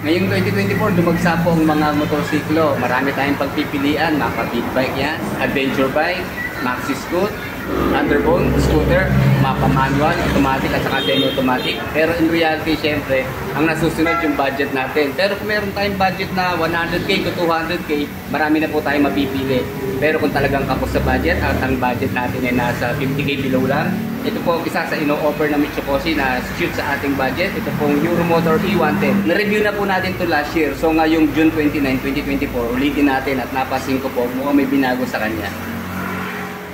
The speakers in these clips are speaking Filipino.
Ngayong 2024, dumagsa po ang mga motorsiklo. Marami tayong pagpipilian, mga big bike yan, adventure bike, maxi scoot, Thunderbone, scooter, mapa manual, automatic at saka semi-automatic. Pero in reality, syempre, ang nasusunod yung budget natin. Pero kung meron tayong budget na 100k to 200k, marami na po tayong mapipili. Pero kung talagang kapos sa budget at ang budget natin ay nasa 50k below lang, ito po isa sa ino-offer na Mitsukoshi na shoot sa ating budget. Ito pong Euromotor E110. Na-review na po natin to last year. So ngayong June 29, 2024, ulitin natin at napasin ko po mukhang may binago sa kanya.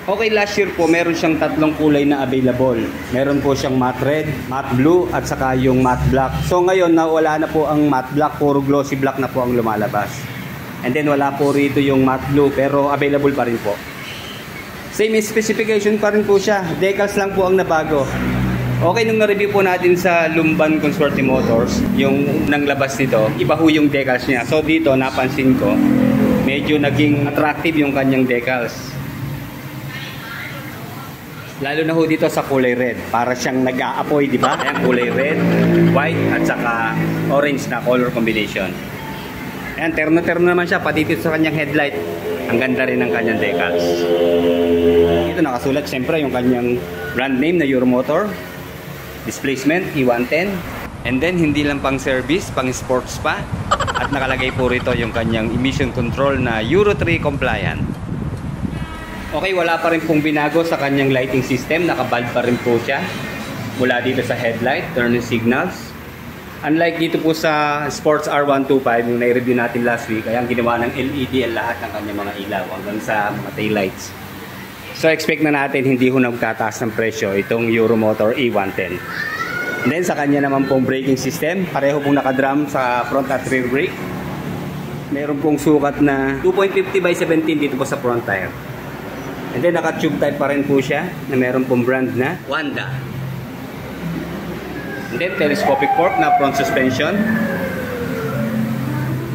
Okay, last year po meron siyang tatlong kulay na available. Meron po siyang matte red, matte blue at saka yung matte black. So ngayon nawala na po ang matte black, puro glossy black na po ang lumalabas. And then wala po rito yung matte blue pero available pa rin po. Same specification pa rin po siya. Decals lang po ang nabago. Okay, nung na-review po natin sa Lumban Consortium Motors, yung nanglabas nito, iba ho yung decals niya. So dito napansin ko, medyo naging attractive yung kanyang decals. Lalo na ho dito sa kulay red. Para siyang nag-aapoy, di ba? Ayan, kulay red, white, at saka orange na color combination. Ayan, terno-terno naman siya. Pati dito sa kanyang headlight. Ang ganda rin ng kanyang decals. Dito nakasulat siyempre yung kanyang brand name na Euromotor. Displacement, E110. And then, hindi lang pang service, pang sports pa. At nakalagay po rito yung kanyang emission control na Euro 3 compliant. Okay, wala pa rin pong binago sa kanyang lighting system. Naka-bulb pa rin po siya. Mula dito sa headlight, turning signals. Unlike dito po sa Sports R125, yung na-review natin last week, ay ang ginawa ng LED lahat ng kanyang mga ilaw hanggang sa mga taillights. So expect na natin hindi ho nagtataas ng presyo itong Euromotor E110. And then sa kanya naman pong braking system, pareho pong nakadrum sa front at rear brake. Meron pong sukat na 2.50 by 17 dito po sa front tire. And then naka-tube type pa rin po siya na meron pong brand na Wanda. And then telescopic fork na front suspension.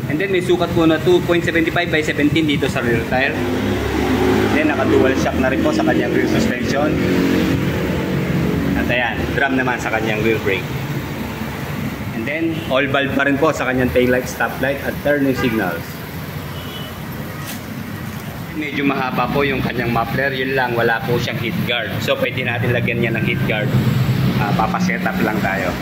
And then may sukat po na 2.75 by 17 dito sa rear tire. And then naka-dual shock na rin po sa kanyang rear suspension. At ayan, drum naman sa kanyang rear brake. And then all bulb pa rin po sa kanyang taillight, stoplight at turning signals. Medyo mahaba po yung kanyang muffler, yun lang, wala po siyang heat guard. So pwede natin lagyan niya ng heat guard. Papasetup lang tayo.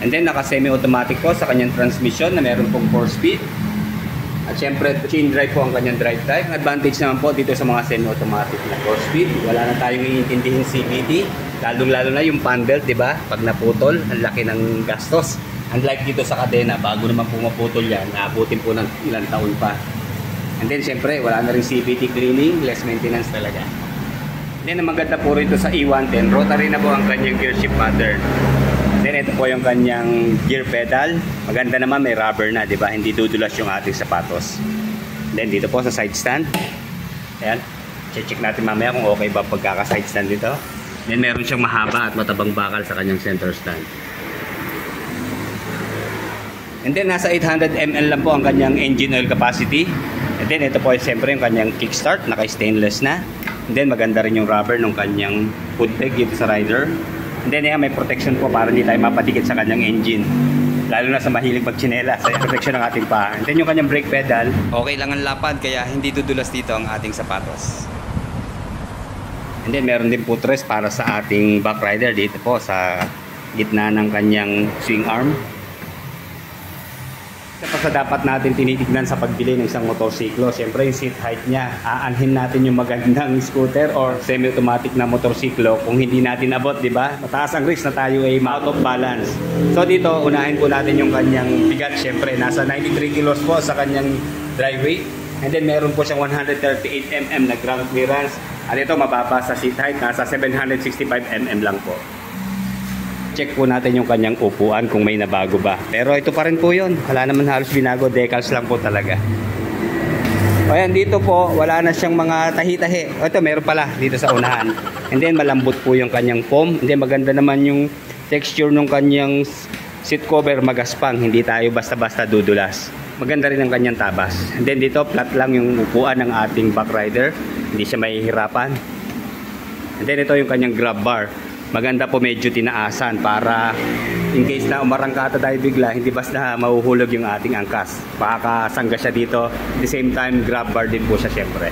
And then naka semi-automatic po sa kanyang transmission na meron pong 4-speed. At syempre chain drive po ang kanyang drive type. Ang advantage naman po dito sa mga semi-automatic na 4-speed, wala na tayong iintindihin CVT. Lalong-lalo na yung fan belt, diba? Pag naputol, ang laki ng gastos. Unlike dito sa kadena, bago naman po maputol yan, naabutin po ng ilang taon pa. And then syempre wala na rin CVT cleaning, less maintenance talaga. And then ang maganda po rito sa E110, rotary na po ang kanyang gear shift pattern. And then ito po yung kanyang gear pedal. Maganda naman, may rubber na, di ba? Hindi dudulas yung ating sapatos. And then dito po sa side stand. Ayan, check natin mamaya kung okay ba pagkaka side stand dito. And then meron siyang mahaba at matabang bakal sa kanyang center stand. And then nasa 800 ml lang po ang kanyang engine oil capacity. And then ito po ay siyempre yung kanyang kickstart, naka-stainless na. And then maganda rin yung rubber ng kanyang foot peg dito sa rider. And then may protection po para hindi tayo mapatikit sa kanyang engine. Lalo na sa mahilig pagchinela, sa protection ng ating paa. And then yung kanyang brake pedal, okay lang ang lapad kaya hindi dudulas dito ang ating sapatos. And then meron din footrest para sa ating back rider dito po sa gitna ng kanyang swing arm. Ito pa sa dapat natin tinitignan sa pagbili ng isang motorsiklo. Siyempre yung seat height niya. Aanhin natin yung magandang scooter or semi-automatic na motorsiklo kung hindi natin abot, di ba? Mataas ang risk na tayo ay out of balance. So dito, unahin po natin yung kanyang bigat. Siyempre, nasa 93 kilos po sa kanyang dry weight. And then meron po siyang 138 mm na ground clearance. At ito, mababa sa seat height. Nasa 765 mm lang po. Check po natin yung kanyang upuan kung may nabago ba. Pero ito pa rin po yun. Wala naman halos binago. Decals lang po talaga. O yan, dito po, wala na siyang mga tahi-tahi. Ito, meron pala dito sa unahan. And then, malambot po yung kanyang foam. And then, maganda naman yung texture ng kanyang seat cover, magaspang. Hindi tayo basta-basta dudulas. Maganda rin ang kanyang tabas. And then, dito, flat lang yung upuan ng ating back rider. Hindi siya mahihirapan. And then, ito yung kanyang grab bar. maganda po medyo tinaasan para in case na umarangkata tayo bigla, hindi basta mahuhulog yung ating angkas. Makakasangga siya dito. At the same time, grab bar din po siya syempre.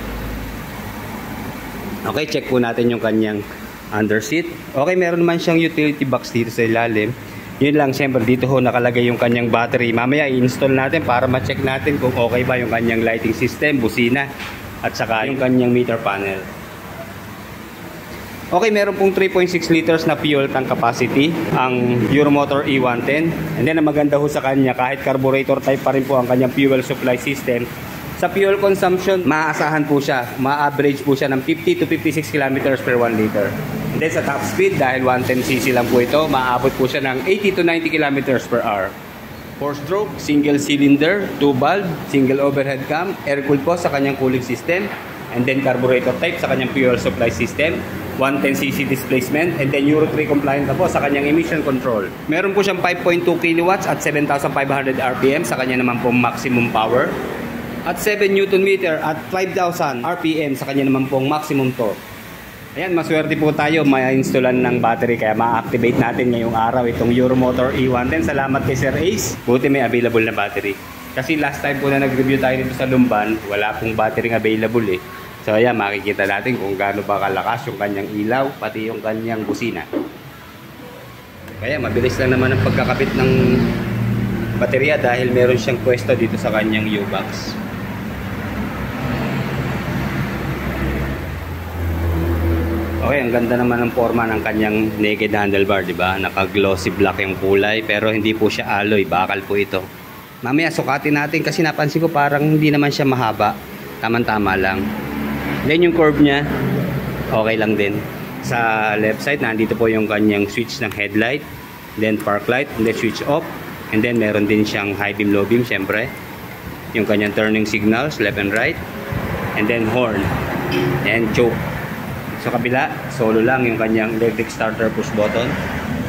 Okay, check po natin yung kanyang under seat. Okay, meron naman siyang utility box dito sa ilalim. Yun lang, syempre dito ho nakalagay yung kanyang battery. Mamaya i-install natin para ma-check natin kung okay ba yung kanyang lighting system, busina, at saka yung kanyang meter panel. Okay, meron pong 3.6 liters na fuel tank capacity ang Euromotor E110. And then ang maganda ho sa kanya, kahit carburetor type pa rin po ang kanyang fuel supply system, sa fuel consumption, maaasahan po siya, ma-average po siya ng 50 to 56 kilometers per 1 liter. And then sa top speed, dahil 110cc lang po ito, maaabot po siya ng 80 to 90 kilometers per hour. 4-stroke, single cylinder, 2 valve, single overhead cam, air-cooled po sa kanyang cooling system, and then carburetor type sa kanyang fuel supply system, 110cc displacement, and then Euro 3 compliant na po sa kanyang emission control. Meron po siyang 5.2 kilowatts at 7,500 RPM sa kanya naman pong maximum power, at 7 Newton meter at 5,000 RPM sa kanya naman pong maximum torque. Ayan, maswerte po tayo ma-installan ng battery kaya ma-activate natin ngayong araw itong Euromotor E110. Salamat kay Sir Ace, buti may available na battery. Kasi last time po na nag-review tayo dito sa Lumban, wala pong battery available eh. So ayan, makikita natin kung gaano ba kalakas yung kanyang ilaw, pati yung kanyang busina. Kaya mabilis lang naman ang pagkakabit ng baterya dahil meron siyang pwesto dito sa kanyang U-box. Okay, ang ganda naman ng forma ng kanyang naked handlebar, di ba? Naka-glossy black yung kulay pero hindi po siya alloy, bakal po ito. Mamaya sukatin natin kasi napansin ko parang hindi naman siya mahaba. Tama-tama lang. Then yung curve niya, okay lang din. Sa left side, nandito po yung kanyang switch ng headlight. Then park light, and then switch off. And then meron din siyang high beam, low beam, syempre. Yung kanyang turning signals, left and right. And then horn. And choke. Sa kabila, solo lang yung kanyang electric starter push button.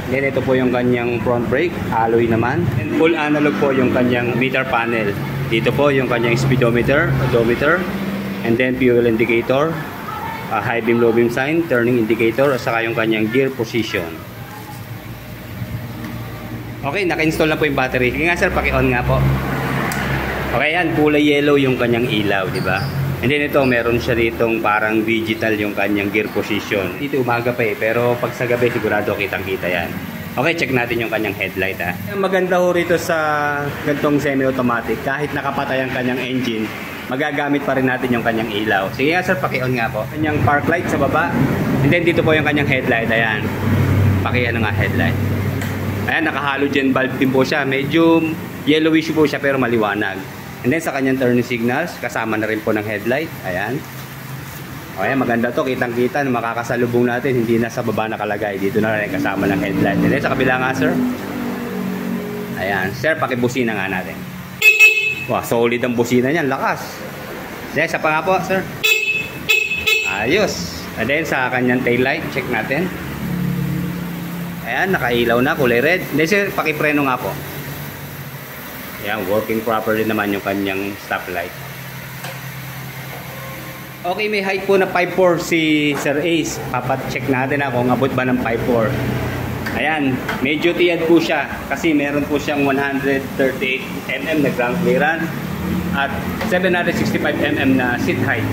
Then ito po yung kanyang front brake, alloy naman. And full analog po yung kanyang meter panel. Dito po yung kanyang speedometer, odometer, and then fuel indicator, high beam, low beam sign, turning indicator, at saka yung kanyang gear position. Okay, naka-install na po yung battery. Kaya nga sir, paki-on nga po. Okay yan, kulay yellow yung kanyang ilaw, di ba? And then ito, meron siya ditong parang digital yung kanyang gear position. Dito umaga pa eh, pero pag sa gabi sigurado kitang-kita yan. Okay, check natin yung kanyang headlight ha. Maganda ho rito sa gantong semi-automatic, kahit nakapatay ang kanyang engine, magagamit pa rin natin yung kanyang ilaw. Sige nga sir, paki-on nga po. Kanyang park light sa baba. And then dito po yung kanyang headlight, ayan. Paki-ano nga headlight. Ayan, naka-halogen bulb din po siya. Medyo yellowish po siya pero maliwanag. And then sa kanyang turning signals, kasama na rin po ng headlight. Ayan. Ayan, maganda to. Kitang-kita na makakasalubong natin. Hindi na sa baba nakalagay. Dito na rin kasama ng headlight. And then sa kabila nga, sir. Ayan. Sir, pakibusina nga natin. Wow, solid ang busina niyan. Lakas. Then, isa pa nga po, sir. Ayos. And then sa kanyang taillight, check natin. Ayan, nakailaw na. Kulay red. And then, sir, pakipreno nga po. Ayan, working properly naman yung kanyang stoplight. Okay, may height po na 5'4" si Sir Ace. Papacheck natin kung abot ba ng 5'4". Ayan, medyo tiyad po siya kasi meron po siyang 138mm na ground clearance at 765mm na seat height.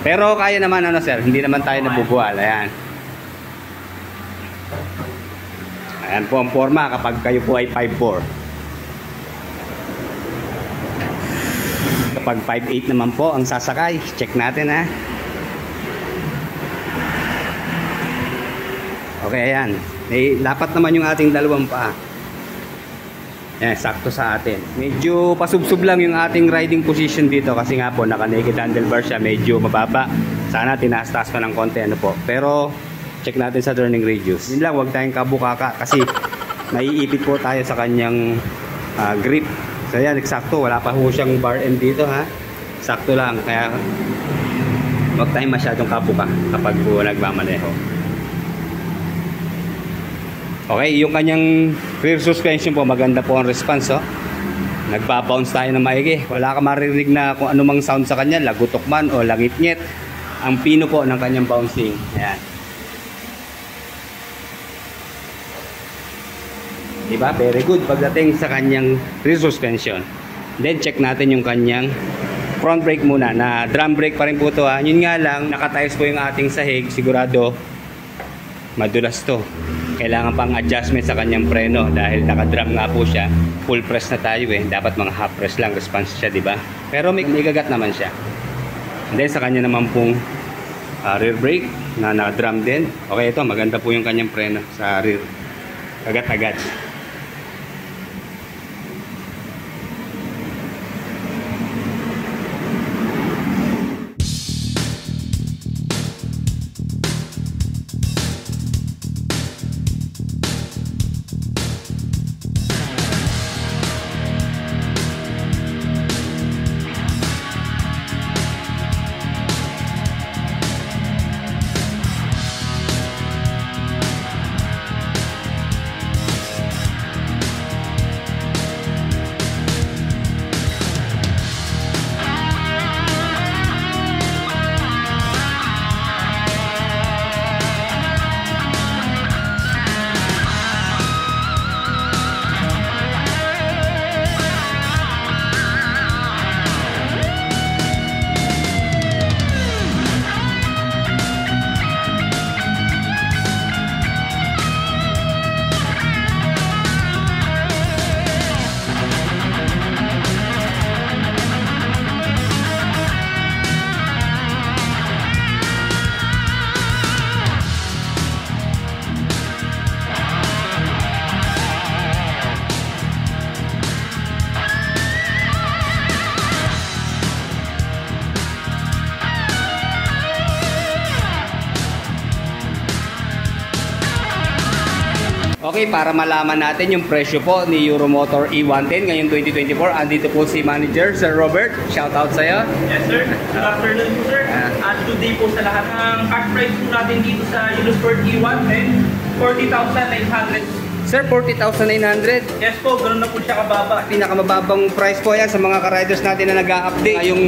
Pero kaya naman ano sir, hindi naman tayo nabubuwal. Ayan. Ayan po ang forma kapag kayo po ay 5'4". Kapag 5'8" naman po ang sasakay, check natin ha. Okay, ayan. Dapat naman yung ating dalawang paa. Ayan, sakto sa atin. Medyo pasubsob lang yung ating riding position dito kasi nga po naka-naked handlebar siya, medyo mababa. Sana tinaas-taas pa ng konti ano po. Pero check natin sa turning radius. Yun lang, huwag tayong kabukaka kasi maiipit po tayo sa kanyang grip. So yan, eksakto, wala pa ho siyang bar end dito ha. Sakto lang, kaya huwag tayong masyadong kabuka kapag po nagmamaneho. Okay, yung kanyang rear suspension po, maganda po ang response oh. Nagbabounce tayo ng maigi. Wala ka maririnig na kung anumang sound sa kanya, lagutok man o langit-ngit. Ang pino po ng kanyang bouncing. Ayan. Diba? Very good pagdating sa kanyang rear suspension. Then check natin yung kanyang front brake muna, na drum brake pa rin po to ha. Yun nga lang, nakatayos po yung ating sahig, sigurado madulas to. Kailangan pang adjustment sa kanyang preno dahil naka-drum nga po siya. Full press na tayo eh, dapat mga half press lang response siya, di ba? Pero may igagat naman siya. And then sa kanya naman pong rear brake na naka-drum din. Okay, ito maganda po yung kanyang preno sa rear. Agad-agad. Okay, para malaman natin yung presyo po ni Euromotor E110 ngayong 2024, andito po si Manager Sir Robert. Shout out sa'yo. Yes sir, good afternoon po sir. At today po sa lahat ng cash price po natin dito sa Eurosport E110, 40,900. Sir, 40,900. Yes po, ganoon na po siya kababa. Pinakamababang price po yan sa mga ka-riders natin na nag-a-update. Ngayong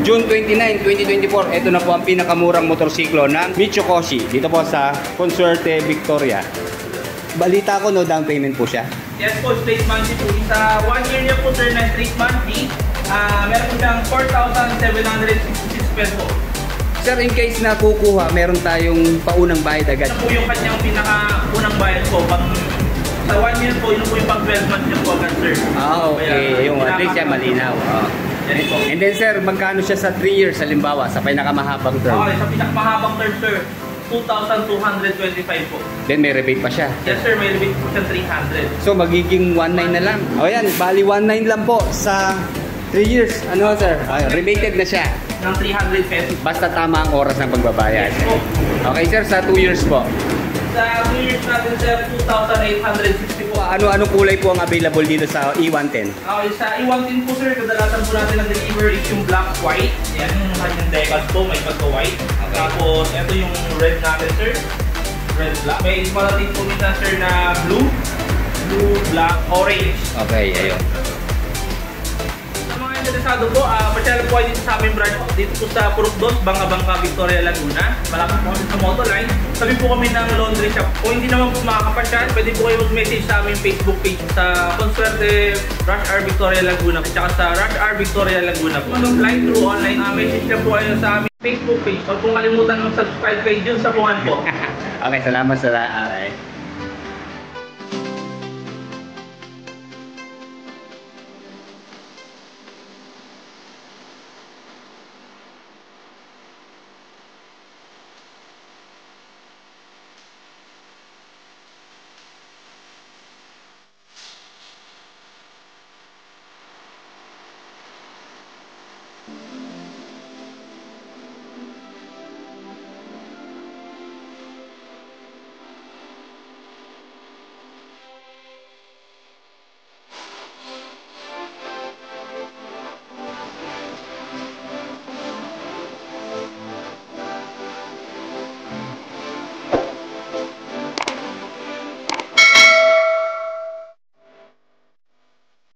June 29, 2024, ito na po ang pinakamurang motorsiklo ng Mitsukoshi dito po sa Consuerte Victoria. Balita ko, no down payment po siya. Yes po, straight monthly po. Sa 1 year niya po sir na straight monthly, meron po siyang 4,766 pesos. Sir, in case na kukuha, meron tayong paunang bayad agad. Ito po yung kanyang pinaka-unang bayad po. Sa 1 year po, yun po yung pag 12 months niya po agad sir. Okay. Yung at least siya malinaw. Yes po. And then sir, magkano siya sa 3 years halimbawa, sa pinakamahabang term? Okay, sa pinakamahabang term sir, 2,225 po. Then may rebate pa siya. Yes sir, may rebate po siya 300. So magiging 19 na lang. O yan, bali 19 lang po sa 3 years. Ano sir? Rebated na siya. Ng 300 pesos. Basta tama ang oras ng pagbabayad. Yes po. Okay sir, sa 2 years po. Sa 2 years natin sir, 2,860 po. Anong kulay po ang available dito sa E110? Okay, sa E110 po sir, kadalasan po natin ang deliver is yung black white. Yan yung kanyang decals po, may pagka-white. Okay. Tapos, ito yung red natin sir. Red black. May malating po minsan sir na blue, black, orange. Okay, ayun. Sa mga interesado po, pasyal po kayo dito sa aming branch dito po sa Purukdos, Bangka, Victoria, Laguna. Malapit po kami sa Motoline. Sabi po kami ng laundry shop. Kung hindi naman po makakapasyal, pwede po kayo mag-message sa aming Facebook page sa Consuerte Rush R Victoria Laguna at saka sa Rush R Victoria Laguna po. Fly through online, message na po kayo sa aming Facebook page. Huwag pong kalimutan mag-subscribe kayo dun sa pungan po. Okay, salamat sa